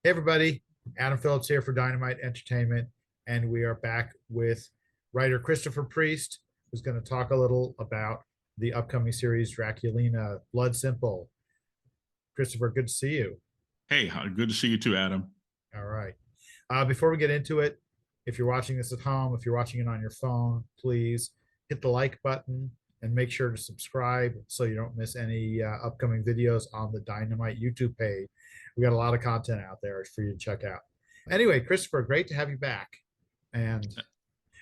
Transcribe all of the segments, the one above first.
Hey everybody, Adam Phillips here for Dynamite Entertainment, and we are back with writer Christopher Priest, who's going to talk a little about the upcoming series Draculina, Blood Simple. Christopher, good to see you. Hey, good to see you too, Adam. All right. Before we get into it, if you're watching this at home, if you're watching it on your phone, please hit the like button and make sure to subscribe so you don't miss any upcoming videos on the Dynamite YouTube page. We got a lot of content out there for you to check out. Anyway, Christopher, great to have you back. And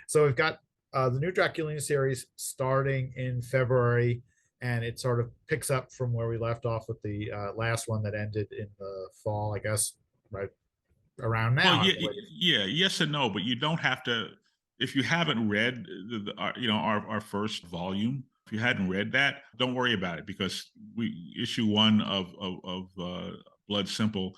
so we've got the new Draculina series starting in February, and it sort of picks up from where we left off with the last one that ended in the fall, I guess, right around Well, now. yeah, yeah, yes and no, but you don't have to. If you haven't read, our first volume, if you hadn't read that, don't worry about it because we issue one of Blood Simple.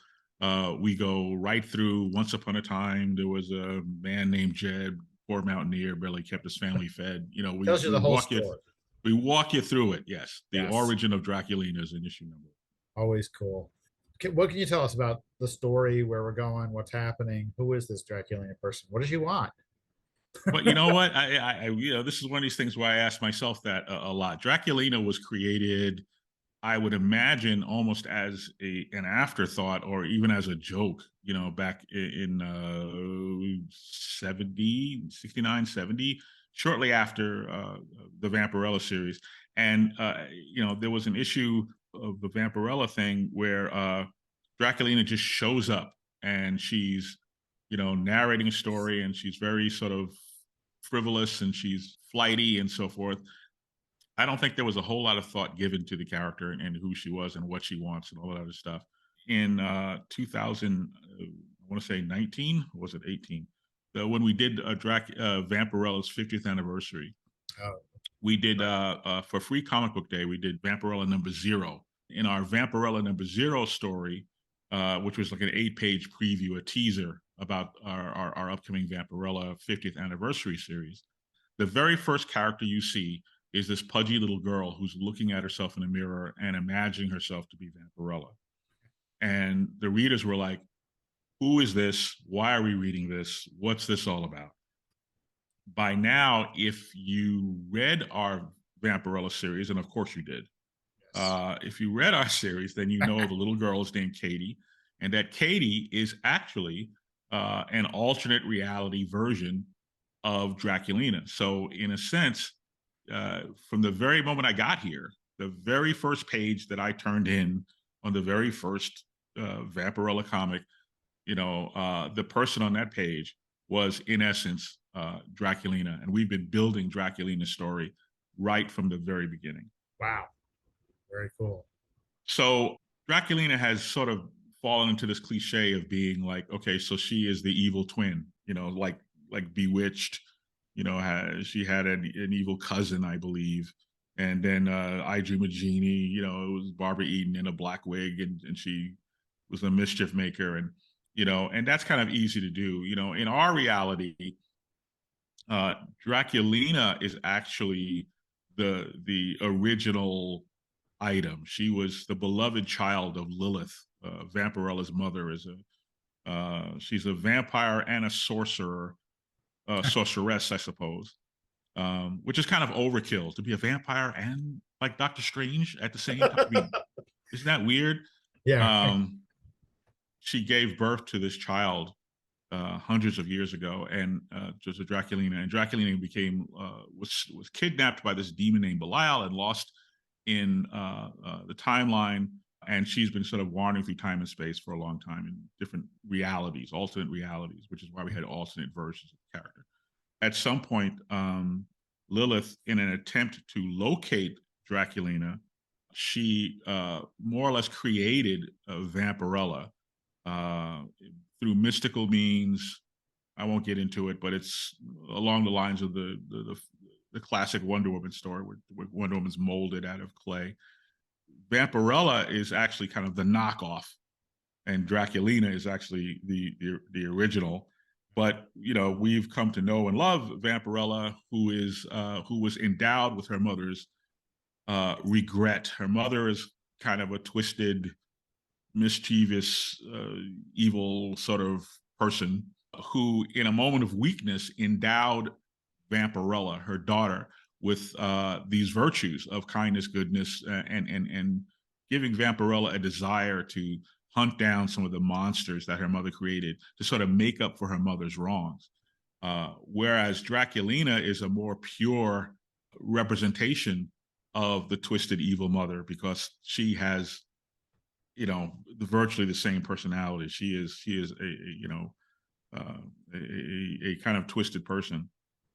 We go right through. Once upon a time, there was a man named Jed, poor mountaineer, barely kept his family fed. Tells you We the whole walk you story. we walk you through it. Yes, the Yes, origin of Draculina is in issue number. always cool. What can you tell us about the story, where we're going, what's happening? Who is this Draculina person? What does she want? But you know what? This is one of these things where I ask myself that a lot. Draculina was created, I would imagine, almost as an afterthought or even as a joke, back in 70, 69, 70, shortly after the Vampirella series. And, there was an issue of the Vampirella thing where Draculina just shows up and she's, narrating a story and she's very sort of frivolous and she's flighty and so forth. I don't think there was a whole lot of thought given to the character and who she was and what she wants and all that other stuff. In 2000, I want to say 19, or was it 18? When we did Vampirella's 50th anniversary, Oh, we did for Free Comic Book Day, we did Vampirella number 0. In our Vampirella number 0 story, which was like an 8-page preview, a teaser about our upcoming Vampirella 50th anniversary series. The very first character you see is this pudgy little girl who's looking at herself in a mirror and imagining herself to be Vampirella. And the readers were like, who is this? Why are we reading this? What's this all about? By now, if you read our Vampirella series, and of course you did, yes. if you read our series, then you know the little girl is named Katie, and that Katie is actually an alternate reality version of Draculina. So, in a sense, from the very moment I got here, the very first page that I turned in on the very first Vampirella comic, the person on that page was, in essence, Draculina, and we've been building Draculina's story right from the very beginning. Wow, very cool. So Draculina has sort of fallen into this cliche of being like, okay, so she is the evil twin, like Bewitched. She had an evil cousin, I believe, and then I Dream of Jeannie. It was Barbara Eden in a black wig, and she was a mischief maker, and that's kind of easy to do. In our reality, Draculina is actually the original item. She was the beloved child of Lilith. Vampirella's mother she's a vampire and a sorceress, I suppose, which is kind of overkill to be a vampire and like Doctor Strange at the same time. I mean, isn't that weird? Yeah. She gave birth to this child hundreds of years ago, and just a Draculina. And Draculina was kidnapped by this demon named Belial and lost in the timeline. And she's been sort of wandering through time and space for a long time in different realities, alternate realities, which is why we had alternate versions of the character. At some point, Lilith, in an attempt to locate Draculina, she more or less created Vampirella through mystical means. I won't get into it, but it's along the lines of the classic Wonder Woman story where Wonder Woman's molded out of clay. Vampirella is actually kind of the knockoff, and Draculina is actually the original. But we've come to know and love Vampirella, who was endowed with her mother's regret. Her mother is kind of a twisted mischievous, evil sort of person who, in a moment of weakness, endowed Vampirella, her daughter, with these virtues of kindness, goodness, and giving Vampirella a desire to hunt down some of the monsters that her mother created to sort of make up for her mother's wrongs. Whereas Draculina is a more pure representation of the twisted evil mother because she has, virtually the same personality. She is a kind of twisted person.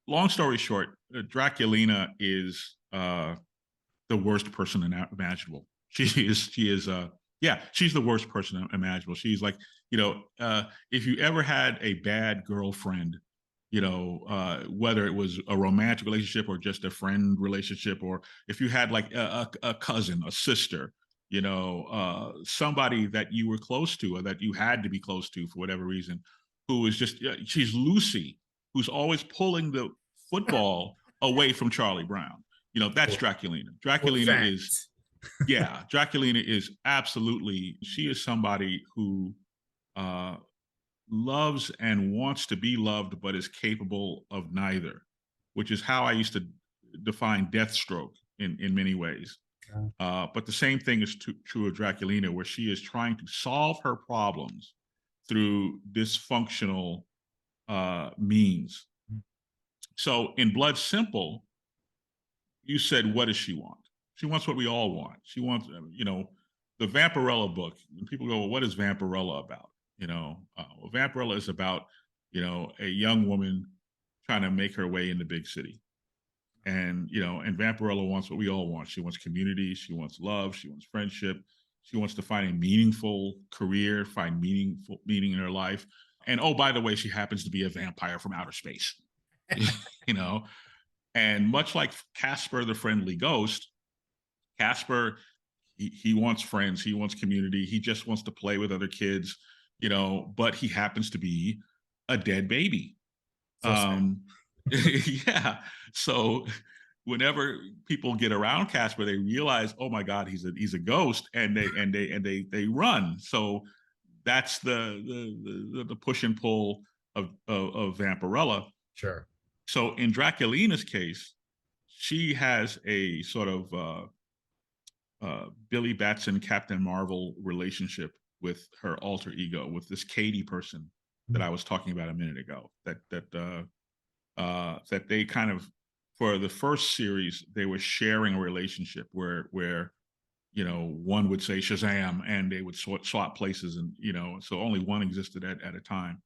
Long story short, Draculina is the worst person imaginable. She's the worst person imaginable. She's like, if you ever had a bad girlfriend, whether it was a romantic relationship or just a friend relationship, or if you had like a cousin, a sister, somebody that you were close to or that you had to be close to for whatever reason, who is just, she's Lucy, who's always pulling the football away from Charlie Brown. That's Draculina. Draculina is absolutely, she is somebody who loves and wants to be loved, but is capable of neither, which is how I used to define Deathstroke in many ways. But the same thing is true of Draculina, where she is trying to solve her problems through dysfunctional means. So in Blood Simple, you said, what does she want? She wants what we all want. She wants, the Vampirella book. And people go, well, what is Vampirella about? Vampirella is about, a young woman trying to make her way in the big city. And, and Vampirella wants what we all want. She wants community. She wants love. She wants friendship. She wants to find a meaningful career, find meaning in her life. And, oh, by the way, she happens to be a vampire from outer space, And much like Casper, the friendly ghost, Casper, he wants friends. He wants community. He just wants to play with other kids, but he happens to be a dead baby. Yeah. So whenever people get around Casper, they realize, oh my God, he's a ghost, and they run. So that's the push and pull of Vampirella. Sure. So in Draculina's case, she has a sort of Billy Batson, Captain Marvel relationship with her alter ego, with this Katie person that I was talking about a minute ago. That they kind of, for the first series, they were sharing a relationship where one would say Shazam, and they would swap places, and so only one existed at a time.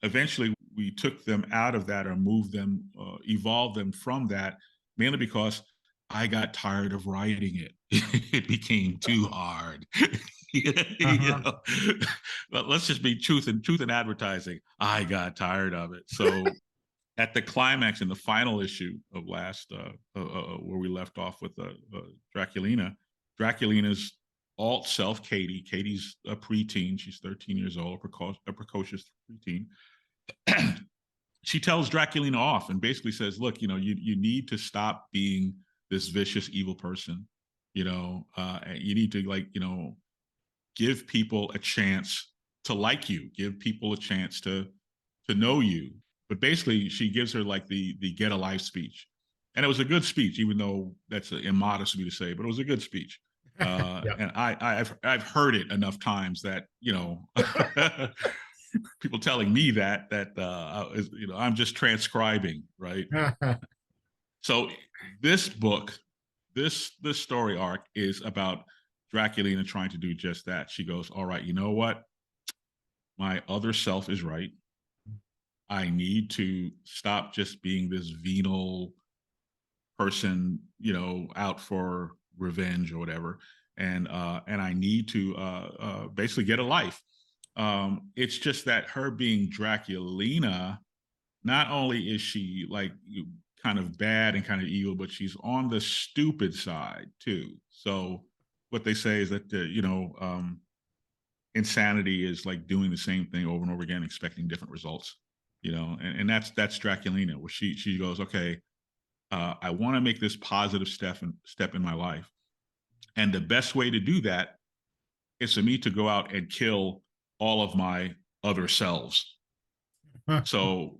Eventually, we took them out of that, or moved them, evolved them from that, mainly because I got tired of writing it. It became too hard. But let's just be truth and advertising. I got tired of it. So at the climax in the final issue of last, where we left off with Draculina's alt self, Katie. Katie's a preteen. She's 13 years old, a precocious preteen. She tells Draculina off and basically says, look, you need to stop being this vicious, evil person. You need to give people a chance to like you, give people a chance to know you. But basically she gives her like the get a life speech. And it was a good speech, even though that's immodest of me to say, but it was a good speech. Yep. And I've heard it enough times that, people telling me that I'm just transcribing, right? So this book, this story arc is about Draculina trying to do just that. She goes, all right, you know what? My other self is right. I need to stop just being this venal person, out for revenge or whatever. And I need to basically get a life. It's just that her being Draculina, not only is she like kind of bad and kind of evil, but she's on the stupid side too. So what they say is that insanity is like doing the same thing over and over again, expecting different results. And that's Draculina, where she goes, okay, I want to make this positive step in my life, and the best way to do that is for me to go out and kill all of my other selves. So,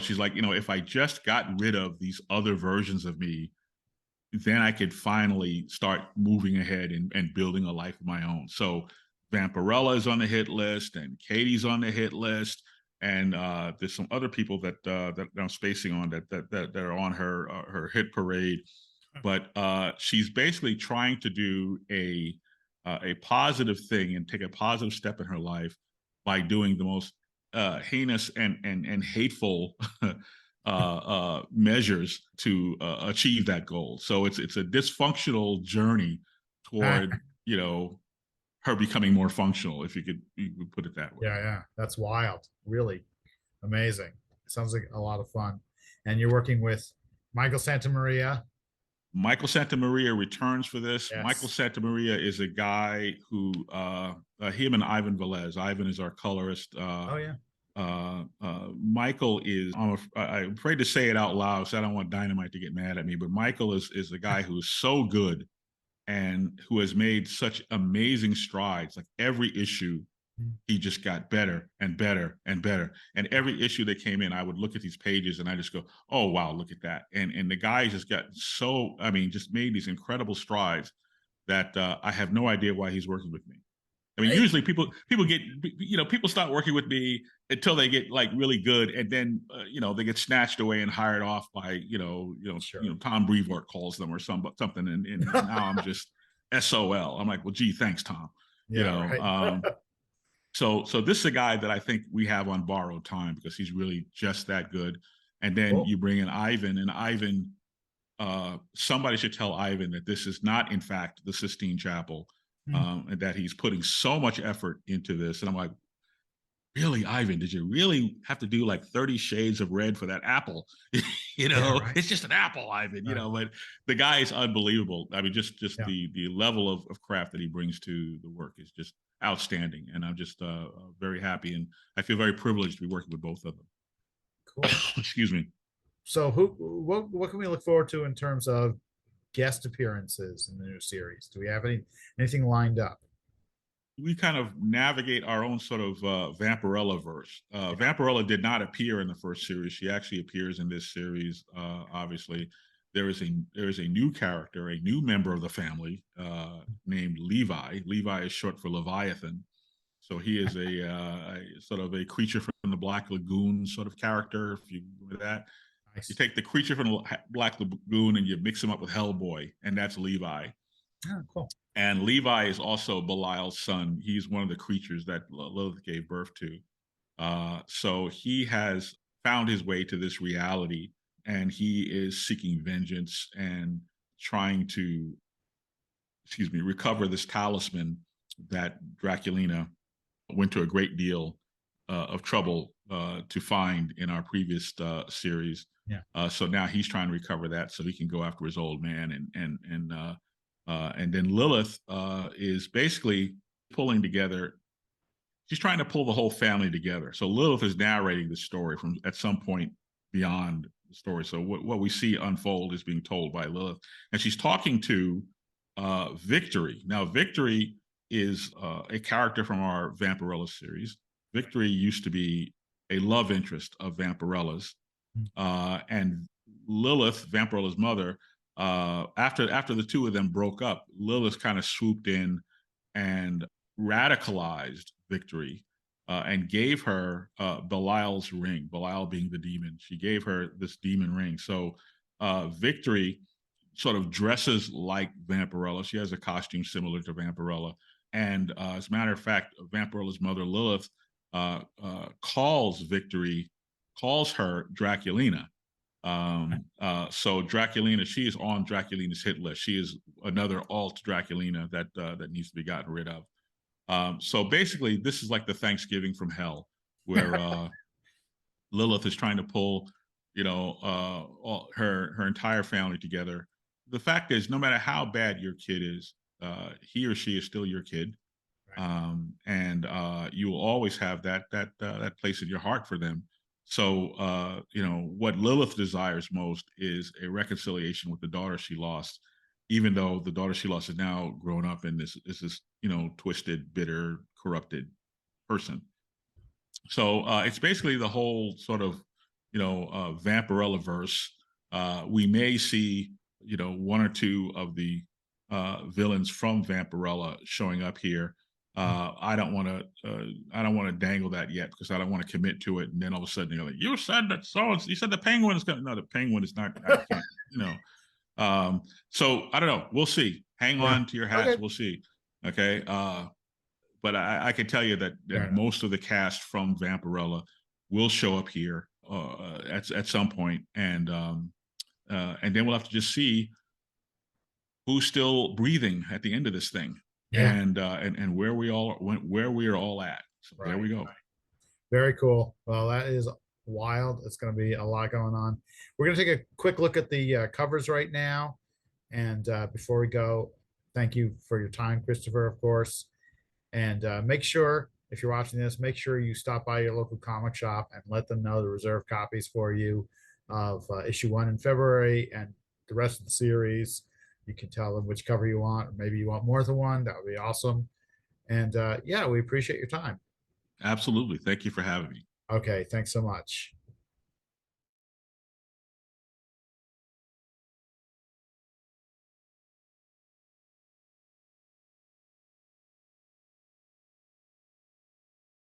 she's like, if I just got rid of these other versions of me, then I could finally start moving ahead and building a life of my own. So Vampirella is on the hit list, and Katie's on the hit list, and there's some other people that I'm spacing on that are on her hit parade. But she's basically trying to do a positive thing and take a positive step in her life by doing the most heinous and hateful measures to achieve that goal. So it's a dysfunctional journey toward her becoming more functional, if you could put it that way. Yeah, that's wild. Really amazing. Sounds like a lot of fun. And you're working with Michael Santamaria. Michael Santamaria returns for this. Yes. Michael Santamaria is a guy who him and Ivan Velez. Ivan is our colorist. Oh yeah. Michael is, I'm afraid to say it out loud, so I don't want Dynamite to get mad at me, but Michael is a guy who is so good and who has made such amazing strides. Like every issue, he just got better and better and better. And every issue that came in, I would look at these pages and I just go, oh, wow, look at that. And the guy just got just made these incredible strides that I have no idea why he's working with me. I mean, usually people get, people start working with me until they get like really good, and then they get snatched away and hired off by Sure. Tom Brevoort calls them or something, and now I'm just SOL. I'm like, well, gee, thanks, Tom. Yeah, right. So this is a guy that I think we have on borrowed time because he's really just that good. And then Cool. you bring in Ivan, and Ivan, somebody should tell Ivan that this is not, in fact, the Sistine Chapel. And that he's putting so much effort into this. And I'm like, really, Ivan, did you really have to do like 30 shades of red for that apple? Yeah, right. It's just an apple, Ivan, but the guy is unbelievable. I mean, just Yeah. the level of craft that he brings to the work is just outstanding. And I'm just very happy. And I feel very privileged to be working with both of them. Cool. Excuse me. So what can we look forward to in terms of guest appearances in the new series? Do we have anything lined up? We kind of navigate our own sort of Vampirella verse. Vampirella did not appear in the first series. She actually appears in this series. Obviously, there is a new character, a new member of the family named Levi. Levi is short for Leviathan. So he is a sort of a creature from the Black Lagoon sort of character, if you remember that. Nice. You take the creature from the Black Lagoon and you mix him up with Hellboy, and that's Levi. Oh, cool. And Levi is also Belial's son. He's one of the creatures that Lilith gave birth to. So he has found his way to this reality, and he is seeking vengeance and trying to, recover this talisman that Draculina went to a great deal of trouble to find in our previous series. Yeah. So now he's trying to recover that so he can go after his old man, and then Lilith is basically pulling together. She's trying to pull the whole family together. So Lilith is narrating the story from at some point beyond the story. So what we see unfold is being told by Lilith, and she's talking to Victory. Now, Victory is a character from our Vampirella series. Victory used to be a love interest of Vampirella's, and Lilith, Vampirella's mother, after the two of them broke up, Lilith kind of swooped in and radicalized Victory and gave her Belial's ring, Belial being the demon. She gave her this demon ring. So Victory sort of dresses like Vampirella. She has a costume similar to Vampirella. And as a matter of fact, Vampirella's mother, Lilith, calls her Draculina. So Draculina, she is on Draculina's hit list. She is another alt Draculina that needs to be gotten rid of. So basically, this is like the Thanksgiving from hell, where Lilith is trying to pull, all her entire family together. The fact is, no matter how bad your kid is, he or she is still your kid, and you will always have that place in your heart for them. So, what Lilith desires most is a reconciliation with the daughter she lost. even though the daughter she lost is now grown up and is this, you know, twisted, bitter, corrupted person. So it's basically the whole sort of, you know, Vampirella verse. We may see, you know, one or two of the villains from Vampirella showing up here. I don't want to dangle that yet because I don't want to commit to it. And then all of a sudden you're like, you said that you said the penguin is going. No, the penguin is not. I can't, you know. So I don't know. We'll see. Hang Yeah. on to your hats. Okay. We'll see. Okay. But I can tell you that most of the cast from Vampirella will show up here at some point, and then we'll have to just see who's still breathing at the end of this thing, Yeah. and where we are all at. So Right. there we go. Very cool. Well, that is wild. It's going to be a lot going on. We're going to take a quick look at the covers right now. And before we go, thank you for your time, Christopher, of course. And make sure, if you're watching this, make sure you stop by your local comic shop and let them know to reserve copies for you of issue 1 in February and the rest of the series. You can tell them which cover you want, or maybe you want more than one. That would be awesome. And yeah, we appreciate your time. Absolutely. Thank you for having me. Okay, thanks so much.